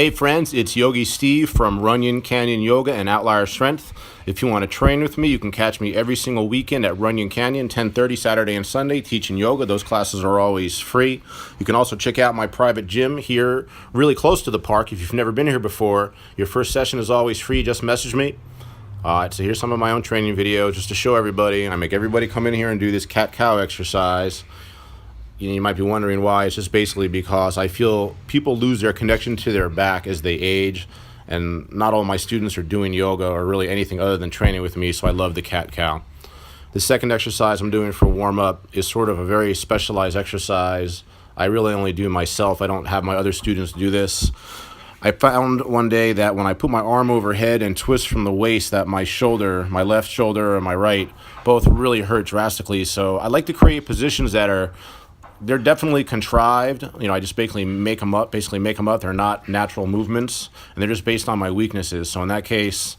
Hey friends, it's Yogi Steve from Runyon Canyon Yoga and Outlier Strength. If you want to train with me, you can catch me every single weekend at Runyon Canyon, 10:30 Saturday and Sunday, teaching yoga. Those classes are always free. You can also check out my private gym here really close to the park. If you've never been here before, your first session is always free. Just message me. So here's some of my own training videos just to show everybody. I make everybody come in here and do this cat-cow exercise. You might be wondering why. It's just basically because I feel people lose their connection to their back as they age, and not all my students are doing yoga or really anything other than training with me, so I love the cat-cow. The second exercise I'm doing for warm-up is sort of a very specialized exercise. I really only do myself. I don't have my other students do this. I found one day that when I put my arm overhead and twist from the waist, that my shoulder, my left shoulder and my right, both really hurt drastically. So I like to create positions that they're definitely contrived. I just basically make them up. They're not natural movements, and they're just based on my weaknesses. So in that case,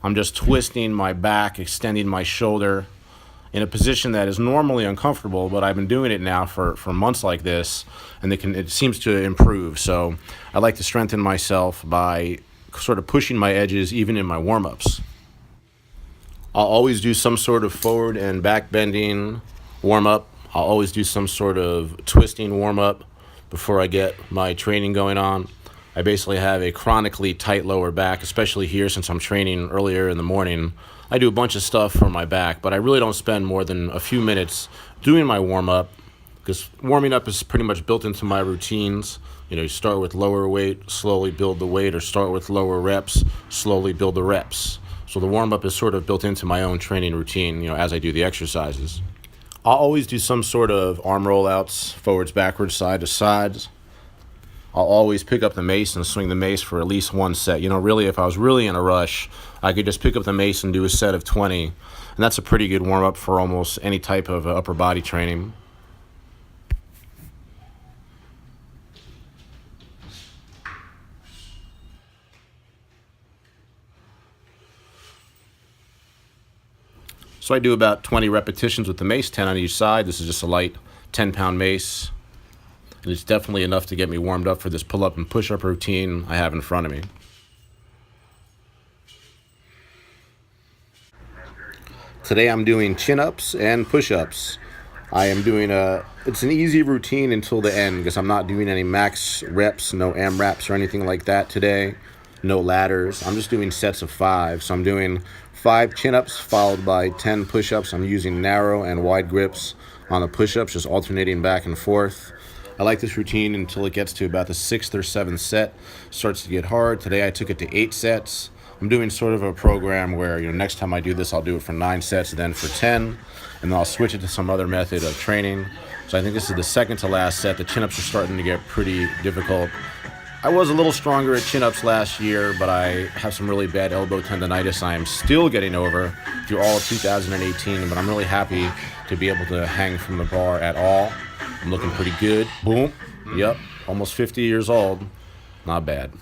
I'm just twisting my back, extending my shoulder in a position that is normally uncomfortable, but I've been doing it now for months like this, and it seems to improve. So I like to strengthen myself by sort of pushing my edges even in my warm-ups. I'll always do some sort of forward and back bending warm-up. I'll always do some sort of twisting warm-up before I get my training going on. I basically have a chronically tight lower back, especially here since I'm training earlier in the morning. I do a bunch of stuff for my back, but I really don't spend more than a few minutes doing my warm-up, because warming up is pretty much built into my routines. You start with lower weight, slowly build the weight, or start with lower reps, slowly build the reps. So the warm-up is sort of built into my own training routine, as I do the exercises. I'll always do some sort of arm rollouts, forwards, backwards, side to sides. I'll always pick up the mace and swing the mace for at least one set. Really, if I was really in a rush, I could just pick up the mace and do a set of 20. And that's a pretty good warm-up for almost any type of upper body training. So I do about 20 repetitions with the mace, 10 on each side. This is just a light 10-pound mace. And it's definitely enough to get me warmed up for this pull-up and push-up routine I have in front of me. Today I'm doing chin-ups and push-ups. I am doing it's an easy routine until the end, because I'm not doing any max reps, no AMRAPs or anything like that today. No ladders. I'm just doing sets of 5. So I'm doing 5 chin-ups followed by 10 push-ups. I'm using narrow and wide grips on the push-ups, just alternating back and forth. I like this routine until it gets to about the 6th or 7th set. It starts to get hard. Today I took it to 8 sets. I'm doing sort of a program where next time I do this, I'll do it for 9 sets, then for 10, and then I'll switch it to some other method of training. So I think this is the second to last set. The chin-ups are starting to get pretty difficult. I was a little stronger at chin-ups last year, but I have some really bad elbow tendonitis I am still getting over through all of 2018, but I'm really happy to be able to hang from the bar at all. I'm looking pretty good. Boom. Yep. Almost 50 years old. Not bad.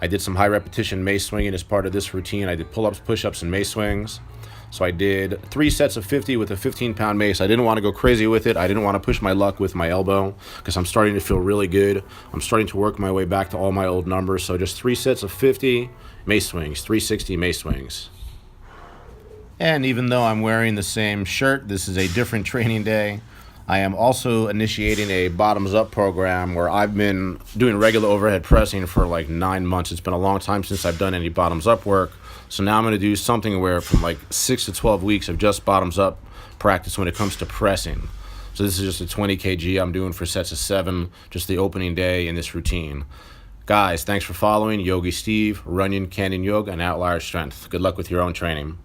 I did some high repetition mace swinging as part of this routine. I did pull-ups, push-ups, and mace swings. So I did 3 sets of 50 with a 15-pound mace. I didn't want to go crazy with it. I didn't want to push my luck with my elbow, because I'm starting to feel really good. I'm starting to work my way back to all my old numbers. So just 3 sets of 50 mace swings, 360 mace swings. And even though I'm wearing the same shirt, this is a different training day. I am also initiating a bottoms-up program where I've been doing regular overhead pressing for like 9 months. It's been a long time since I've done any bottoms-up work. So now I'm going to do something where from like 6 to 12 weeks of just bottoms-up practice when it comes to pressing. So this is just a 20 kg I'm doing for sets of 7, just the opening day in this routine. Guys, thanks for following. Yogi Steve, Runyon Canyon Yoga, and Outlier Strength. Good luck with your own training.